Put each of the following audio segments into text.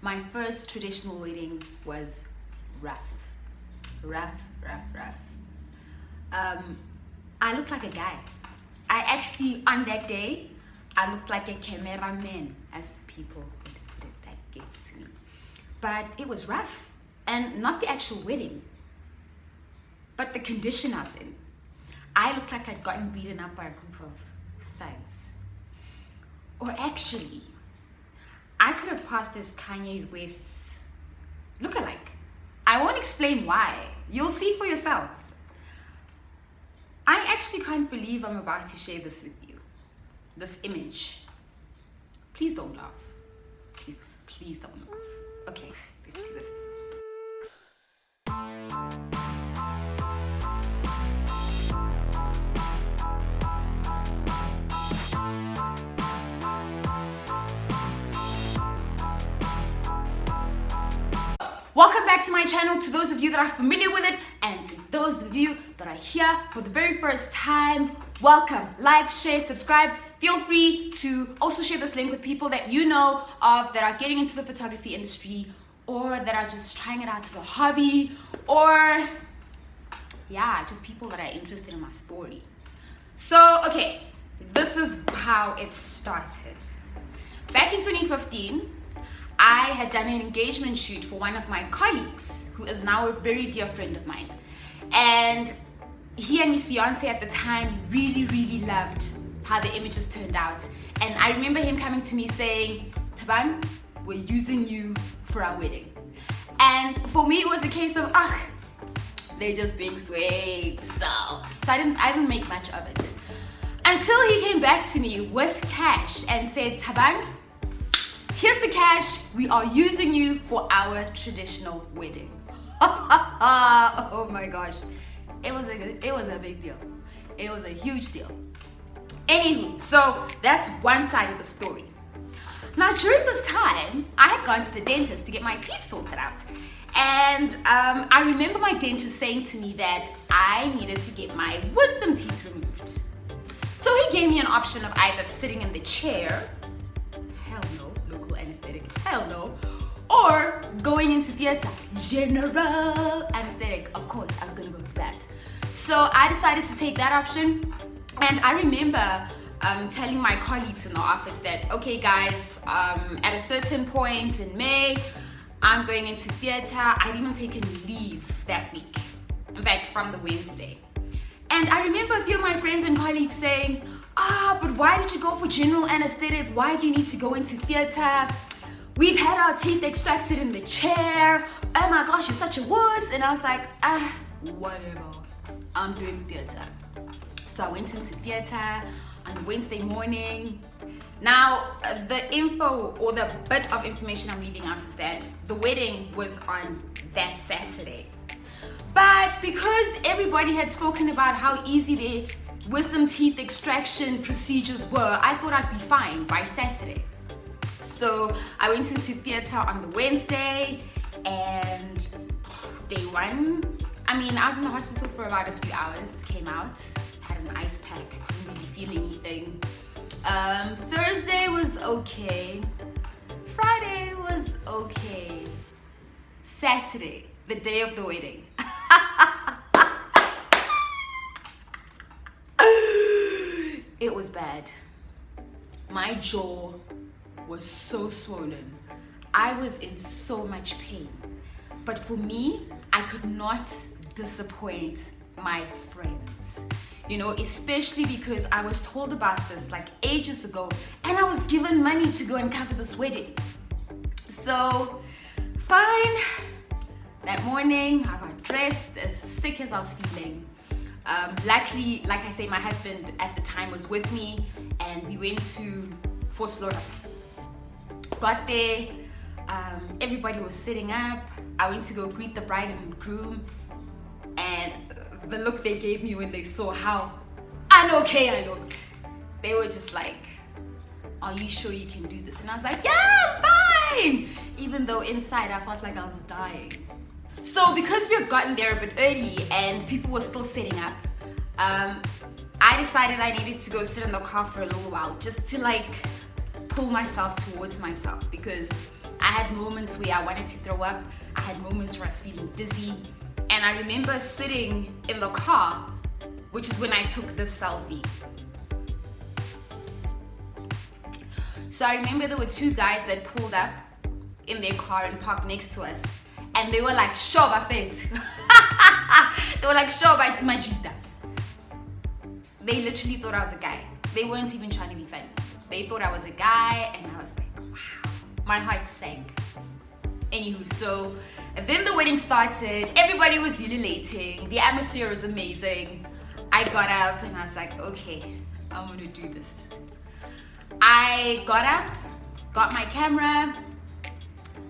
My first traditional wedding was rough. I looked like a guy. I actually, on that day, I looked like a cameraman, as people would put it, that gets to me. But it was rough, and not the actual wedding, but the condition I was in. I looked like I'd gotten beaten up by a group of thugs. Or actually, I could have passed as Kanye's West's lookalike. I won't explain why. You'll see for yourselves. I actually can't believe I'm about to share this with you. This image. Please don't laugh. Please don't laugh. Okay, let's do this. Welcome back to my channel, to those of you that are familiar with it, and to those of you that are here for the very first time, welcome. Like, share, subscribe. Feel free to also share this link with people that you know of that are getting into the photography industry, or that are just trying it out as a hobby, or yeah, just people that are interested in my story. So, okay, this is how it started. Back in 2015, I had done an engagement shoot for one of my colleagues, who is now a very dear friend of mine. And he and his fiance at the time really loved how the images turned out. And I remember him coming to me saying, Thabang, we're using you for our wedding. And for me, it was a case of, they're just being sweet. So I didn't make much of it. Until he came back to me with cash and said, Thabang, here's the cash, we are using you for our traditional wedding. Oh my gosh, it was a big deal. It was a huge deal. Anywho, so that's one side of the story. Now during this time, I had gone to the dentist to get my teeth sorted out. And I remember my dentist saying to me that I needed to get my wisdom teeth removed. So he gave me an option of either sitting in the chair, hell no, or going into theater, general anesthetic. Of course, I was gonna go with that. So I decided to take that option, and I remember telling my colleagues in the office that, okay guys, at a certain point in May, I'm going into theater. I'd even taken leave that week, in fact, from the Wednesday. And I remember a few of my friends and colleagues saying, but why did you go for general anesthetic? Why do you need to go into theater? We've had our teeth extracted in the chair. Oh my gosh, you're such a wuss. And I was like, whatever. I'm doing theater. So I went into theater on the Wednesday morning. Now, the info or the bit of information I'm leaving out is that the wedding was on that Saturday. But because everybody had spoken about how easy the wisdom teeth extraction procedures were, I thought I'd be fine by Saturday. So I went into theater on the Wednesday, and day one, I was in the hospital for about a few hours, came out, had an ice pack, couldn't really feel anything. Thursday was okay. Friday was okay. Saturday, the day of the wedding. It was bad. My jaw was so swollen. I was in so much pain. But for me, I could not disappoint my friends. Especially because I was told about this like ages ago, and I was given money to go and cover this wedding. So, fine. That morning, I got dressed as sick as I was feeling. Luckily, like I say, my husband at the time was with me, and we went to Fort Slaughters. Got there, everybody was sitting up. I went to go greet the bride and groom, and the look they gave me when they saw how unokay I looked, they were just like, are you sure you can do this? And I was like, yeah, I'm fine! Even though inside I felt like I was dying. So because we had gotten there a bit early and people were still setting up, I decided I needed to go sit in the car for a little while just to pull myself towards myself, because I had moments where I wanted to throw up. I had moments where I was feeling dizzy. And I remember sitting in the car, which is when I took this selfie. So I remember there were two guys that pulled up in their car and parked next to us. And they were like, "Shoba fet." They were like, "Shoba majita." They literally thought I was a guy. They weren't even trying to be funny. They thought I was a guy, and I was like, wow. My heart sank. Anywho, so then the wedding started. Everybody was ululating. The atmosphere was amazing. I got up and I was like, okay, I'm gonna do this. I got up, got my camera.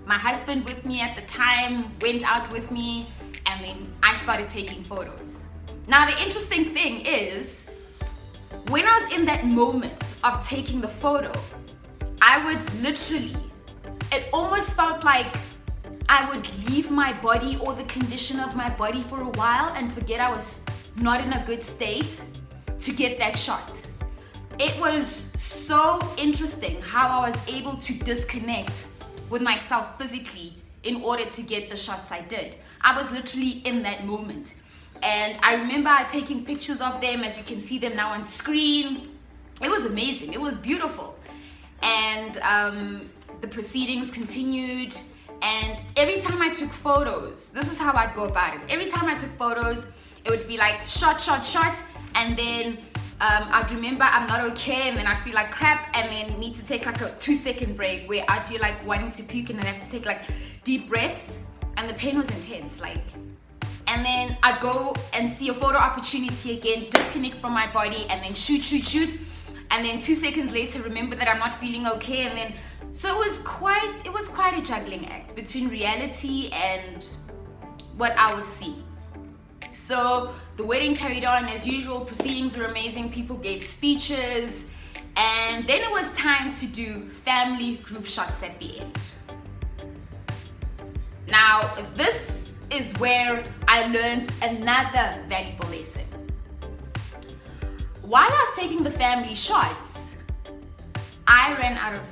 My husband with me at the time went out with me, and then I started taking photos. Now the interesting thing is, when I was in that moment of taking the photo, I would literally, it almost felt like I would leave my body or the condition of my body for a while and forget I was not in a good state to get that shot. It was so interesting how I was able to disconnect with myself physically in order to get the shots I did. I was literally in that moment. And I remember taking pictures of them, as you can see them now on screen. It was amazing, it was beautiful. And the proceedings continued. And every time I took photos, this is how I'd go about it. Every time I took photos, it would be like shot, shot, shot. And then I'd remember I'm not okay, and then I'd feel like crap, and then need to take like a 2-second break where I'd feel like wanting to puke, and then I have to take like deep breaths, and the pain was intense, like. And then I'd go and see a photo opportunity again, disconnect from my body, and then shoot, shoot, shoot. And then 2 seconds later, remember that I'm not feeling okay, and then so it was quite a juggling act between reality and what I was seeing. So the wedding carried on as usual, proceedings were amazing, people gave speeches, and then it was time to do family group shots at the end. Now this is where I learned another valuable lesson. While I was taking the family shots, I ran out of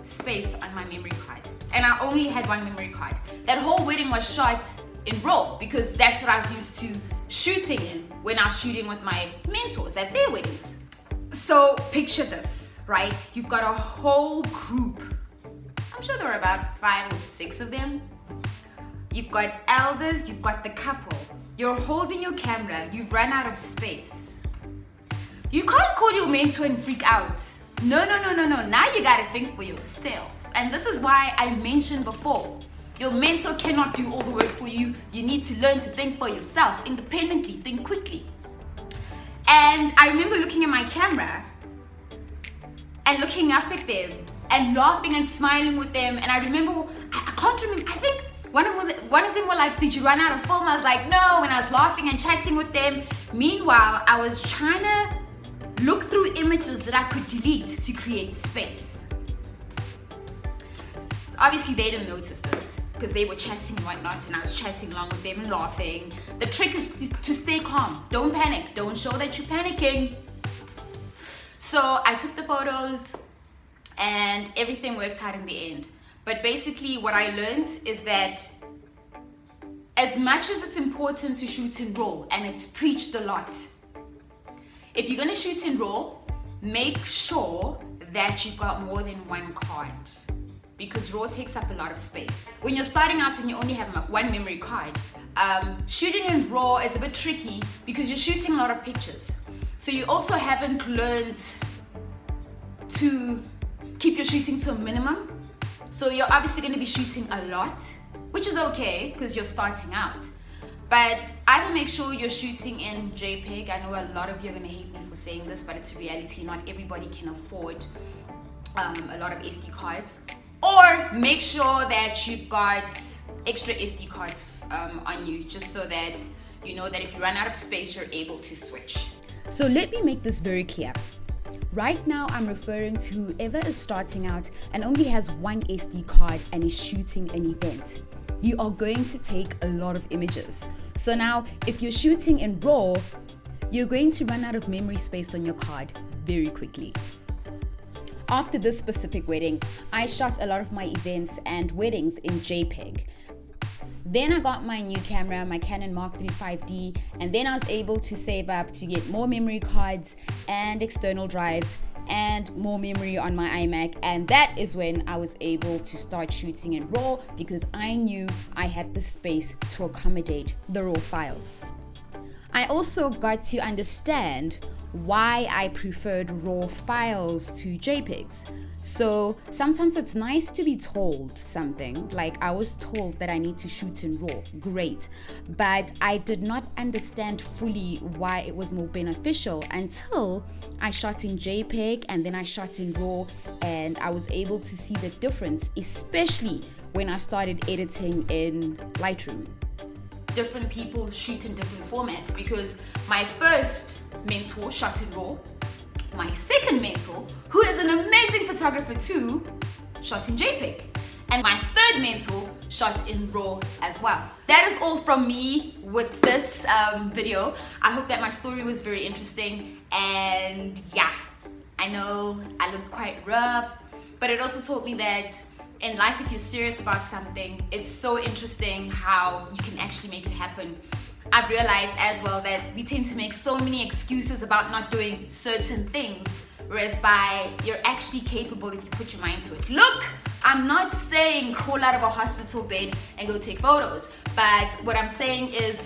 space on my memory card, and I only had one memory card. That whole wedding was shot in RAW because that's what I was used to shooting in when I was shooting with my mentors at their weddings. So picture this, right? You've got a whole group. I'm sure there were about 5 or 6 of them. You've got elders, you've got the couple. You're holding your camera, you've run out of space. You can't call your mentor and freak out. No. Now you gotta think for yourself. And this is why I mentioned before, your mentor cannot do all the work for you. You need to learn to think for yourself, independently, think quickly. And I remember looking at my camera and looking up at them and laughing and smiling with them. And I remember, I can't remember, I think one of them were like, "Did you run out of film?" I was like, "No," and I was laughing and chatting with them. Meanwhile, I was trying to look through images that I could delete to create space. Obviously, they didn't notice this because they were chatting and whatnot, and I was chatting along with them and laughing. The trick is to stay calm. Don't panic. Don't show that you're panicking. So I took the photos and everything worked out in the end. But basically what I learned is that as much as it's important to shoot in RAW, and it's preached a lot, if you're going to shoot in RAW, make sure that you've got more than one card, because RAW takes up a lot of space. When you're starting out and you only have one memory card, shooting in RAW is a bit tricky because you're shooting a lot of pictures. So you also haven't learned to keep your shooting to a minimum. So you're obviously going to be shooting a lot, which is okay because you're starting out. But either make sure you're shooting in JPEG. I know a lot of you are going to hate me for saying this, but it's a reality. Not everybody can afford a lot of SD cards. Or make sure that you've got extra SD cards on you, just so that you know that if you run out of space, you're able to switch. So let me make this very clear. Right now, I'm referring to whoever is starting out and only has one SD card and is shooting an event. You are going to take a lot of images. So now, if you're shooting in RAW, you're going to run out of memory space on your card very quickly. After this specific wedding, I shot a lot of my events and weddings in JPEG. Then I got my new camera, my Canon Mark III 5D, and then I was able to save up to get more memory cards and external drives and more memory on my iMac, and that is when I was able to start shooting in RAW because I knew I had the space to accommodate the RAW files. I also got to understand why I preferred RAW files to JPEGs. So sometimes it's nice to be told something, like I was told that I need to shoot in RAW, great, but I did not understand fully why it was more beneficial until I shot in JPEG and then I shot in RAW, and I was able to see the difference, especially when I started editing in Lightroom. Different people shoot in different formats, because my first mentor shot in RAW, my second mentor, who is an amazing photographer too, shot in JPEG, and my third mentor shot in RAW as well. That is all from me with this video. I hope that my story was very interesting, and yeah, I know I looked quite rough, but it also taught me that in life, if you're serious about something, it's so interesting how you can actually make it happen. I've realized as well that we tend to make so many excuses about not doing certain things, whereas you're actually capable if you put your mind to it. Look, I'm not saying crawl out of a hospital bed and go take photos, but what I'm saying is,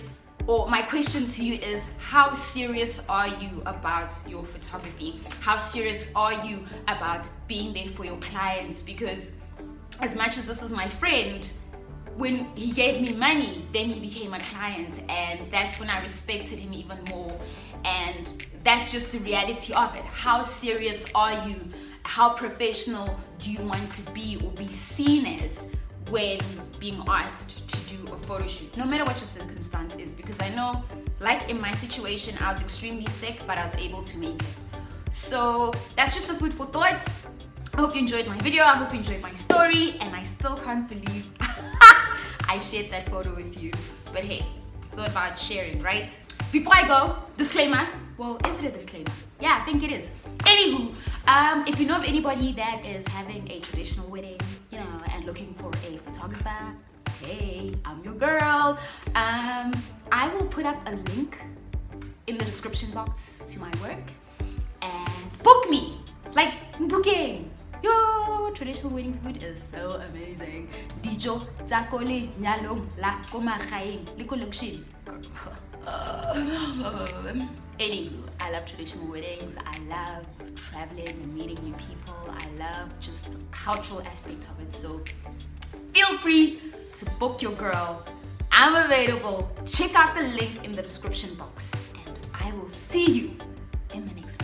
or my question to you is, how serious are you about your photography? How serious are you about being there for your clients? Because as much as this was my friend, when he gave me money, then he became a client, and that's when I respected him even more. And that's just the reality of it. How serious are you? How professional do you want to be or be seen as when being asked to do a photo shoot, no matter what your circumstance is? Because I know, like in my situation, I was extremely sick, but I was able to make it. So that's just a food for thought. I hope you enjoyed my video, I hope you enjoyed my story, and I still can't believe I shared that photo with you. But hey, it's all about sharing, right? Before I go, disclaimer. Well, is it a disclaimer? Yeah, I think it is. Anywho, if you know of anybody that is having a traditional wedding, and looking for a photographer, hey, I'm your girl. I will put up a link in the description box to my work, and book me. Like booking. Yo, traditional wedding food is so amazing. Dijo, takoli, nyalong, la komagaeng, likolokshini. Anywho, I love traditional weddings. I love traveling and meeting new people. I love just the cultural aspect of it. So feel free to book your girl. I'm available. Check out the link in the description box, and I will see you in the next video.